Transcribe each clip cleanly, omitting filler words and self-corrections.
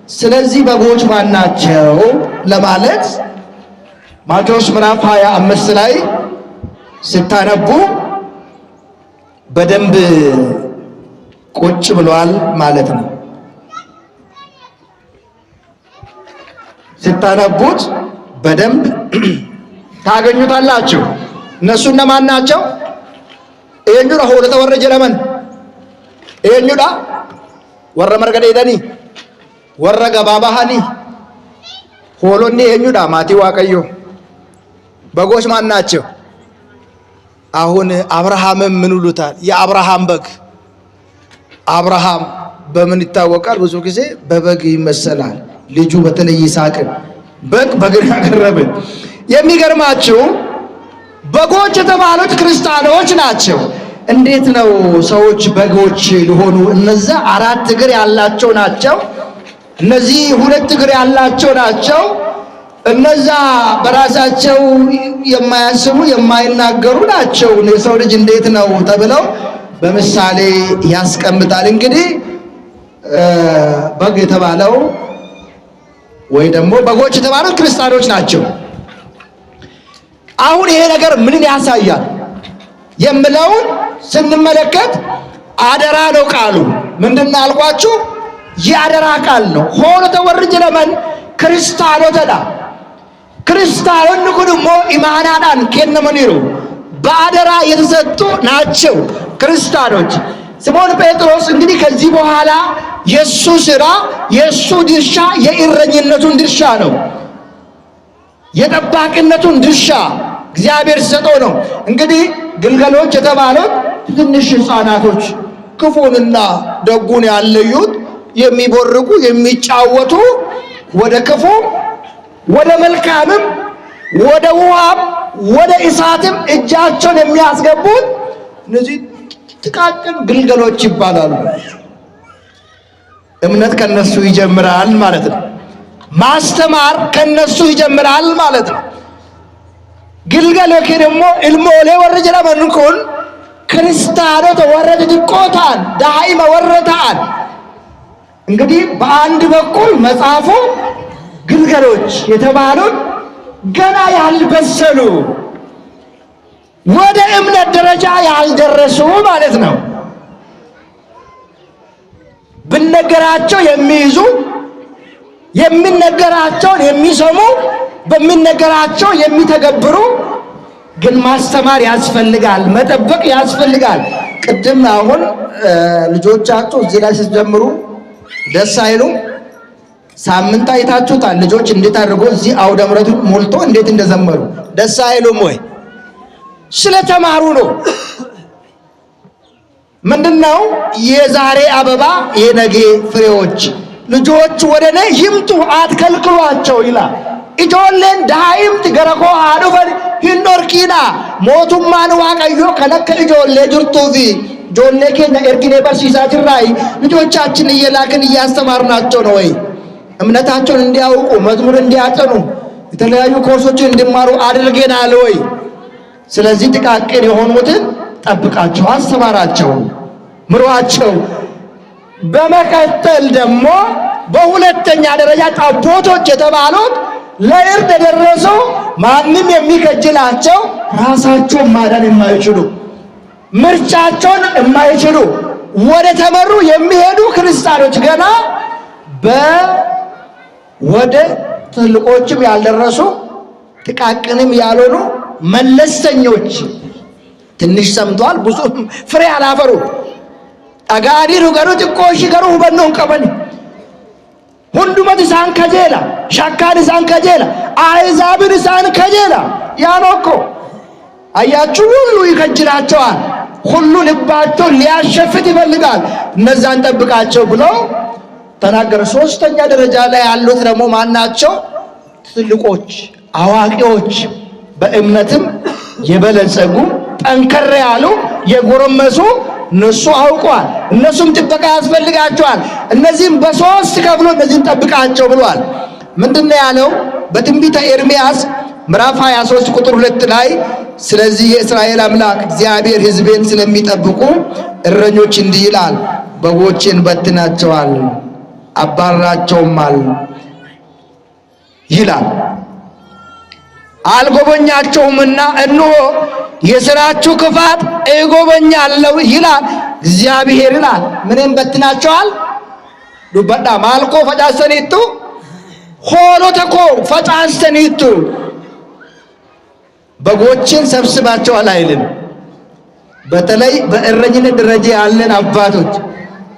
ስለዚህ በጎች ማናቸው ለማለት ማቴዎስ ምዕራፍ 25 ላይ ስታነቡ በደንብ ቁጭ ብሏል ማለት ነው። ስታነቡት በደንብ ታገኙታላችሁ። እነሱ እነማን ናቸው? ኤኙዳ ሆለተ ወረ ጀለመን ኤኙዳ ወረ መርገደደኒ ወረ ገባባሃኒ ሆሎኒ ኤኙዳ ማቲ ዋቀዮ በጎች ማን ናቸው? አሁን አብርሃምም ምን ይሉታል? የአብርሃም በግ። አብርሃም በምን ይታወቃል? ብዙ ጊዜ በበግ ይመሰላል። ልጁ በተለይ ይስሐቅን በግ በግር ያቀረበ። የሚገርማችሁ በጎች የተባሉት ክርስቲያኖች ናቸው። እንዴት ነው ሰዎች በጎች ሊሆኑ? እነዛ 4 እግር ያላቸው ናቸው። እነዚህ 2 እግር ያላቸው ናቸው። እነዛ በራሳቸው የማያስቡ የማይናገሩ ናቸው። የሰው ልጅ እንዴት ነው ተብለው በምሳሌ ያስቀምጣል። እንግዲህ በግ የተባለው ወይ ደግሞ በጎች የተባሉት ክርስቲያኖች ናቸው። አሁን ይሄ ነገር ምንን ያሳያል የምለውን ስንመለከት አደራ ነው ቃሉ። ምንድነው አልኳችሁ? የአደራ ቃል ነው። ሆኖ ተወርጅ ለመን ክርስቲያኖተዳ ክርስቲያኖን ኩድሞ ኢማናዳን ከነመኒሩ በአደራ የተሰጡ ናቸው ክርስቲያኖች። ስምዖን ጴጥሮስ እንግዲህ ከዚህ በኋላ የሱ ስራ የሱ ድርሻ የእረኝነቱን ድርሻ ነው። የጠባቂነቱን ድርሻ እግዚአብሔር ሲሰጠው ነው። እንግዲህ ግልገሎች የተባሉት ትንሽ ሕፃናቶች ክፉንና ደጉን ያለዩት የሚቦርቁ የሚጫወቱ ወደ ክፉ ወደ መልካምም ወደ ውሃም ወደ እሳትም እጃቸውን የሚያስገቡት እነዚህ ጥቃቅን ግልገሎች ይባላሉ። እምነት ከነሱ ይጀምራል ማለት ነው። ማስተማር ከነሱ ይጀምራል ማለት ነው። ግልገሎች ደግሞ ኢልሞሌ ወረጀላ መንኩን ክርስቲያኖት ወረድ ድቆታን ዳይመ ወረታን። እንግዲህ በአንድ በኩል መጽሐፉ ግልገሎች የተባሉት ገና ያልበሰሉ ወደ እምነት ደረጃ ያልደረሱ ማለት ነው። ብነገራቸው የሚይዙ የሚነገራቸውን የሚሰሙ በሚነገራቸው የሚተገብሩ ግን ማስተማር ያስፈልጋል፣ መጠበቅ ያስፈልጋል። ቅድም አሁን ልጆቻችሁ እዚህ ላይ ስትጀምሩ ደስ አይሉም? ሳምንት አይታችሁታል። ልጆች እንዴት አድርጎ እዚህ አውደ ምሕረቱ ሞልቶ እንዴት እንደዘመሩ ደስ አይሉም ወይ? ስለተማሩ ነው። ምንድነው የዛሬ አበባ የነገ ፍሬዎች። ልጆች ወደ እኔ ይምጡ አትከልክሏቸው ይላል። ኢጆሌን ዳይምት ገረኮ አዱፈን ሂንዶርኪና ሞቱማን ዋቀዮ ከለከ ኢጆሌ ጅርቱፊ ጆሌ ኬኛ ኤርጊኔ በርሲሳ ጅራይ ልጆቻችን እየላክን እያስተማርናቸው ነው ወይ? እምነታቸውን እንዲያውቁ መዝሙር እንዲያጠኑ የተለያዩ ኮርሶችን እንዲማሩ አድርገናል ወይ? ስለዚህ ጥቃቅን የሆኑትን ጠብቃቸው፣ አስተማራቸው፣ ምሯቸው። በመቀጠል ደግሞ በሁለተኛ ደረጃ ጠቦቶች የተባሉት ለእርድ የደረሱ ማንም የሚከጅላቸው ራሳቸውን ማዳን የማይችሉ ምርጫቸውን የማይችሉ ወደ ተመሩ የሚሄዱ ክርስቲያኖች ገና ወደ ትልቆችም ያልደረሱ ጥቃቅንም ያልሆኑ መለስተኞች ትንሽ ሰምቷል ብዙ ፍሬ አላፈሩ አጋዲሩ ገሩ ጥቆሽ ገሩ ሁበኖን ቀበኒ ሁንዱመት ሳን ከጀላ ሻካን ሳን ከጀላ አይዛብን ሳን ከጀላ ያኖኮ አያችሁ ሁሉ ይከጅላቸዋል። ሁሉ ልባቸው ሊያሸፍት ይፈልጋል። እነዛን ጠብቃቸው ብሎ ተናገረ። ሶስተኛ ደረጃ ላይ ያሉት ደግሞ ማናቸው? ትልቆች አዋቂዎች፣ በእምነትም የበለጸጉ ጠንከር ያሉ የጎረመሱ እነሱ አውቀዋል። እነሱም ጥበቃ ያስፈልጋቸዋል። እነዚህም በሶስት ከፍሎ እነዚህን ጠብቃቸው ብሏል። ምንድነው ያለው? በትንቢተ ኤርምያስ ምዕራፍ 23 ቁጥር 2 ላይ ስለዚህ የእስራኤል አምላክ እግዚአብሔር ሕዝቤን ስለሚጠብቁ እረኞች እንዲህ ይላል፣ በጎቼን በትናቸዋል፣ አባራቸውማል ይላል። አልጎበኛቸውምና እነሆ የሥራችሁ ክፋት እጎበኛለሁ ይላል እግዚአብሔር ይላል። ምንም በትናቸዋል ዱበዳ ማልኮ ፈጫሰኒቱ ሆሎተኮ ፈጫሰኒቱ በጎችን ሰብስባቸዋል አይልም። በተለይ በእረኝነት ደረጃ ያለን አባቶች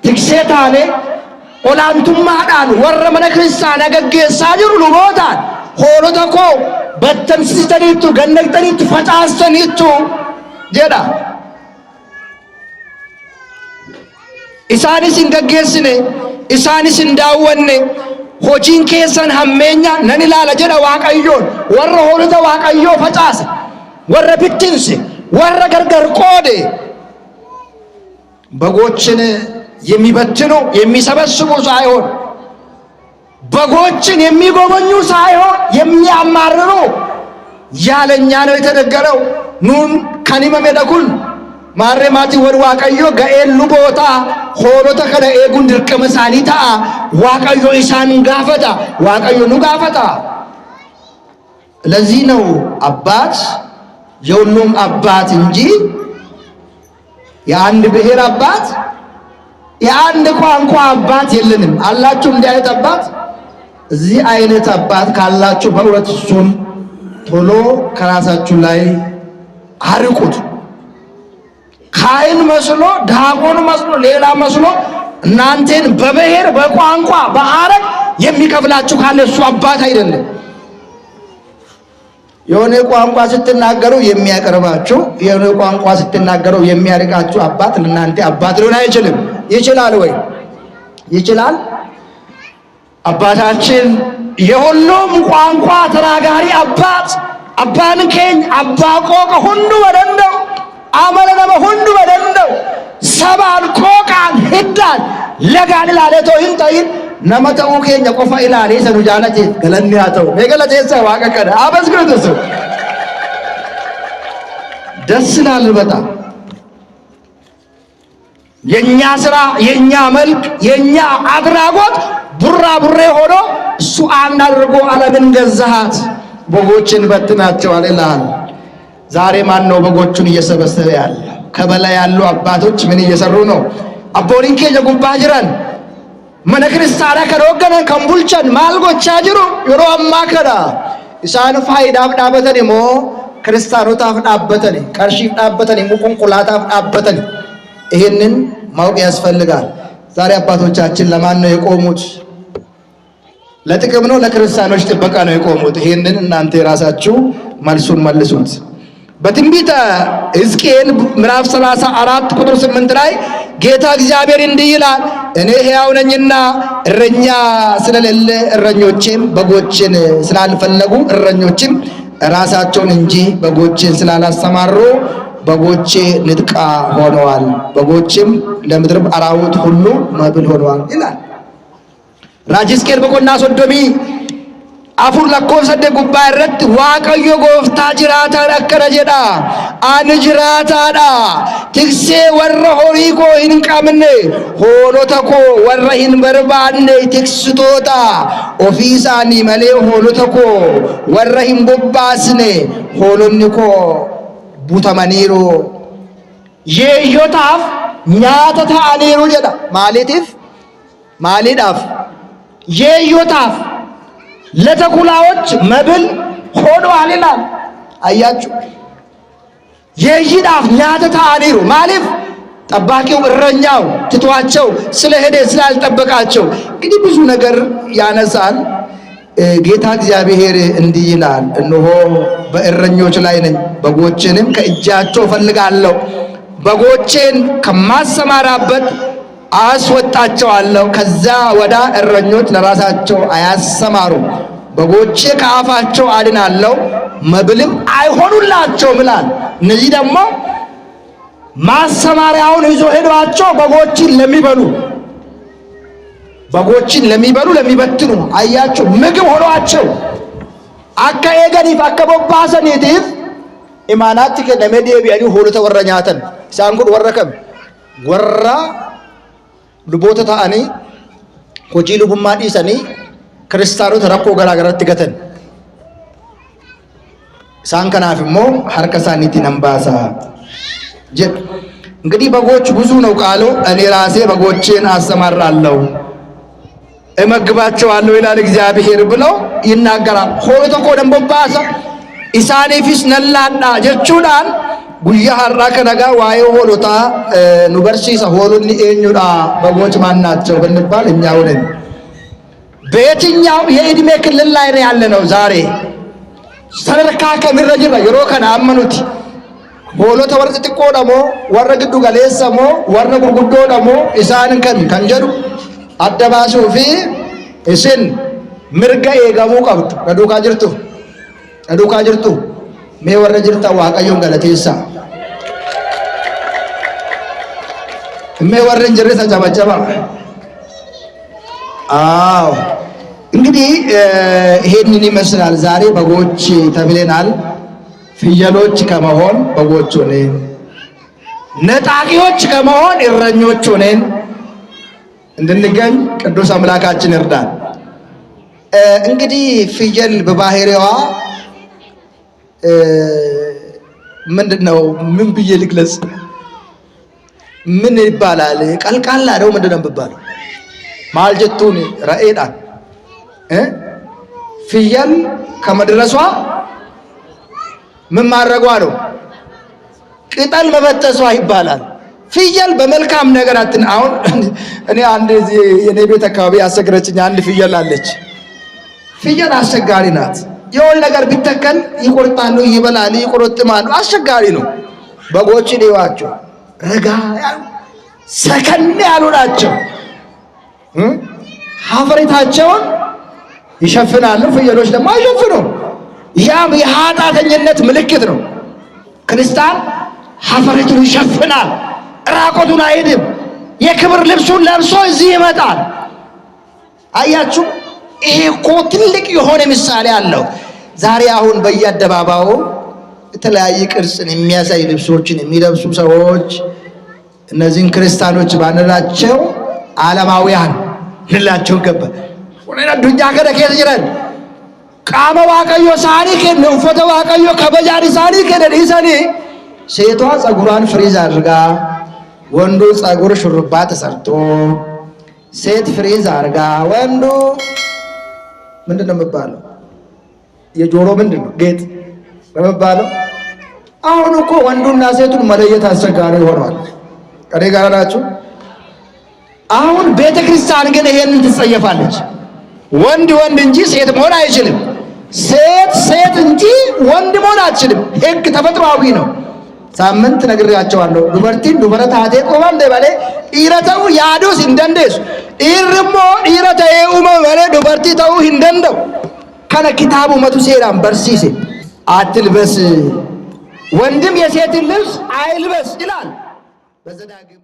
ትክሴታኔ ኦላንቱማዳን ወረ መነ ክርስቲያን ያገጌሳ ጅሩ ሉቦታን ሆሎተኮ በተንሲስተኒቱ ገነግተኒቱ ፈጫሰኒቱ ጀዳ ኢሳኒስ እንገጌስኔ ኢሳኒስ እንዳወኔ ሆጂን ኬሰን ሐሜኛ ነን ላለ ጀዳ ዋቀዮን ወረ ሆሎተ ዋቀዮ ፈጫሰ ወረ ቢትንስ ወረ ገርገር ቆዴ በጎችን የሚበትኑ የሚሰበስቡ ሳይሆን በጎችን የሚጎበኙ ሳይሆን የሚያማርሩ ያለኛ ነው የተነገረው። ኑን ከኒመ መደኩን ማረማቲ ወር ዋቀዮ ገኤሉ ቦታ ሆሎተ ከነ ኤጉን ድርቀመ ሳኒታ ዋቀዮ ኢሳን ጋፈታ ዋቀዮ ኑ ጋፈታ። ለዚህ ነው አባት የሁሉም አባት እንጂ የአንድ ብሔር አባት የአንድ ቋንቋ አባት የለንም። አላችሁ እንዲህ አይነት አባት? እዚህ አይነት አባት ካላችሁ በእውነት እሱን ቶሎ ከራሳችሁ ላይ አርቁት። ካህን መስሎ ዲያቆን መስሎ ሌላ መስሎ እናንተን በብሔር በቋንቋ በአረግ የሚከፍላችሁ ካለ እሱ አባት አይደለም። የሆነ ቋንቋ ስትናገሩ የሚያቀርባችሁ የሆነ ቋንቋ ስትናገሩ የሚያርቃችሁ አባት ለእናንተ አባት ሊሆን አይችልም። ይችላል ወይ? ይችላል። አባታችን የሁሉም ቋንቋ ተናጋሪ አባት አባን ከኝ አባቆ ከሁሉ ወደንደው አመለነመ ሁሉ ወደንደው ሰባን ኮቃን ሂዳን ለጋን ላለቶ ይንጠይን ነመተው ከኛ ቆፋ ኢላሌ ሰኑ ጃለቴ ገለንያተው ነገለቴ ሰው አቀቀደ አበዝግሩት ሰው ደስ ይላል በጣም። የኛ ስራ የኛ መልክ የኛ አድራጎት ቡራ ቡሬ ሆኖ እሱ አንድ አድርጎ ዓለምን ገዛሃት። በጎችን በትናቸዋል ይላል። ዛሬ ማን ነው በጎቹን እየሰበሰበ ያለ? ከበላይ ያሉ አባቶች ምን እየሰሩ ነው? አቦሊን ከየ ጉባ ጅራን መነ ክርስቲያና ከሮገነ ከምቡልቸን ማልጎቻ ጅሩ የሮ አማከራ ኢሳን ፋይዳፍ ዳበተን ሞ ክርስቲያኖታፍ ዳበተን ቀርሺፍ ዳበተን ሙቁንቁላታፍ ዳበተን ይሄንን ማወቅ ያስፈልጋል። ዛሬ አባቶቻችን ለማን ነው የቆሙት? ለጥቅም ነው? ለክርስቲያኖች ጥበቃ ነው የቆሙት? ይሄንን እናንተ የራሳችሁ መልሱን መልሱት። በትንቢተ ሕዝቅኤል ምዕራፍ 34 ቁጥር 8 ላይ ጌታ እግዚአብሔር እንዲህ ይላል፣ እኔ ሕያው ነኝና እረኛ ስለሌለ እረኞቼም በጎችን ስላልፈለጉ እረኞችም ራሳቸውን እንጂ በጎችን ስላላሰማሩ በጎቼ ንጥቃ ሆነዋል፣ በጎችም ለምድር አራዊት ሁሉ መብል ሆነዋል ይላል። ራጅ ሕዝቅኤል በቆና ሶዶሚ አፉር ለኮሰደ ጉባ ረት ዋቀዮ ጎፍታ ጅራታ ረከረ ጀዳ አን ጅራታዳ ትክሴ ወረ ሆሪኮ ይንቀምነ ሆሎተኮ ወረ ይን በርባነ ትክስቶታ ኦፊሳኒ መሌ ሆሎተኮ ወረ ይን ቦባስነ ሆሎኒኮ ቡተማኒሮ የዮታፍ ኛተታ አኔሮ ጀዳ ማሌቲፍ ማሌዳፍ የዮታፍ ለተኩላዎች መብል ሆኗል ይላል። አያችሁ፣ የይዳፍ ኛተታ አኔሩ ማለፍ ጠባቂው እረኛው ትቷቸው ስለሄደ ስላልጠበቃቸው እንግዲህ ብዙ ነገር ያነሳል። ጌታ እግዚአብሔር እንዲህ ይላል፣ እነሆ በእረኞች ላይ ነኝ፣ በጎችንም ከእጃቸው ፈልጋለሁ፣ በጎቼን ከማሰማራበት አስወጣቸዋለሁ፣ ከዛ ወዳ እረኞች ለራሳቸው አያሰማሩ፣ በጎቼ ከአፋቸው አድናለሁ፣ መብልም አይሆኑላቸውም ይላል። እነዚህ ደግሞ ማሰማሪያውን ይዞ ሄዷቸው በጎችን ለሚበሉ ለሚበትኑ አያቸው ምግብ ሆኗቸው አካ ኤገኒፍ አካ ቦባሰኒቲፍ ኢማናት ከነመዲ ቢያኒ ሆሉተ ወረኛተን ሳንጉድ ወረከም ወራ ልቦተ ታኒ hojii lubummaa dhiisanii kiristaanota rakkoo garaa garaatti gatan. Isaan kanaaf immoo harka isaaniitiin hambaasaa jedhu። እንግዲህ በጎች ብዙ ነው ቃሉ። እኔ ራሴ በጎቼን አሰማራለሁ እመግባቸዋለሁ ይላል እግዚአብሔር ብለው ይናገራል። ሆኖ ተኮ ደንቦ ባሳ ኢሳኔፊስ ነላና ጀቹዳን ጉያ ሐራ ከነጋ ዋይ ሆሎታ ኑበርሲሳ ሆሉኒ ኤኙዳ በጎች ማናቸው ብንባል እኛው ነን። በየትኛው የእድሜ ክልል ላይ ነው ያለነው? ዛሬ ሰረካ ከሚረጅራ የሮ ከና አመኑት ሆሎታ ወርጥ ጥቆዳሞ ወረግዱ ገሌሰሞ ወረ ጉርጉዶዳሞ ኢሳንን ከን ጀዱ አደባሱ ፊ እስን ምርጋ ኤጋሙ ቀብጡ ዱካ ጅርቱ ሜ ወረ ጅርታ ዋቀዮን ገለቴሳ ሜ ወረን ጅርታ ጨበጨባ። አዎ እንግዲህ ይሄንን ይመስላል። ዛሬ በጎች ተብለናል። ፍየሎች ከመሆን በጎች ሆነን፣ ነጣቂዎች ከመሆን እረኞች ሆነን እንድንገኝ ቅዱስ አምላካችን ይርዳል። እንግዲህ ፍየል በባህሪዋ ምንድነው? ምን ብዬ ልግለጽ? ምን ይባላል? ቀልቃላ ነው። ምንድነው የሚባለው? ማልጀቱን ረኤዳን ፍየል ከመድረሷ ምን ማድረጓ ነው? ቅጠል መበጠሷ ይባላል። ፍየል በመልካም ነገር አሁን እኔ አንድ የኔ ቤት አካባቢ ያሰገረችኝ አንድ ፍየል አለች። ፍየል አስቸጋሪ ናት። የሆነ ነገር ቢተከል ይቆርጣሉ፣ ይበላሉ፣ ይቆረጥማሉ። አስቸጋሪ ነው። በጎችን ይዋቸው ረጋ ያሉ ሰከን ያሉ ናቸው። ሀፍረታቸውን ይሸፍናሉ። ፍየሎች ደግሞ አይሸፍኑም። ያም የኃጢአተኝነት ምልክት ነው። ክርስቲያን ሀፍረቱን ይሸፍናል፣ ራቆቱን አይሄድም። የክብር ልብሱን ለብሶ እዚህ ይመጣል። አያችሁ፣ ይሄ እኮ ትልቅ የሆነ ምሳሌ አለው። ዛሬ አሁን በየአደባባዩ የተለያየ ቅርጽን የሚያሳይ ልብሶችን የሚለብሱ ሰዎች እነዚህን ክርስቲያኖች ባንላቸው ዓለማውያን እንላቸው ገባ ወለና ዱኛ ከደከተ ይችላል። ቃመ ዋቀዮ ሳሪ ከነ ኡፈተ ዋቀዮ ከበጃሪ ሳሪ ከደዲሰኒ ሴቷ ጸጉሯን ፍሪዝ አድርጋ ወንዱ ጸጉር ሹሩባ ተሰርቶ ሴት ፍሪዝ አድርጋ ወንዱ ምንድነው የሚባለው? የጆሮ ምንድነው ጌጥ የሚባለው? አሁን እኮ ወንዱና ሴቱን መለየት አስቸጋሪ ሆኗል። ከኔ ጋር ናችሁ? አሁን ቤተክርስቲያን ግን ይሄንን ትጸየፋለች። ወንድ ወንድ እንጂ ሴት መሆን አይችልም። ሴት ሴት እንጂ ወንድ መሆን አትችልም። ሕግ ተፈጥሯዊ ነው። ሳምንት ነግሬያቸዋለሁ። ዱበርቲን ዱበረ ታቴ ቆማን ደበለ ኢረተው ያዱስ እንደንደስ ኢርሞ ኢረተ ኡመ ወረ ዱበርቲ ተው እንደንደው ከነ ኪታቡ መቱ ሴራን በርሲሴ አትልበስ ወንድም የሴትን ልብስ አይልበስ ይላል በዘዳግም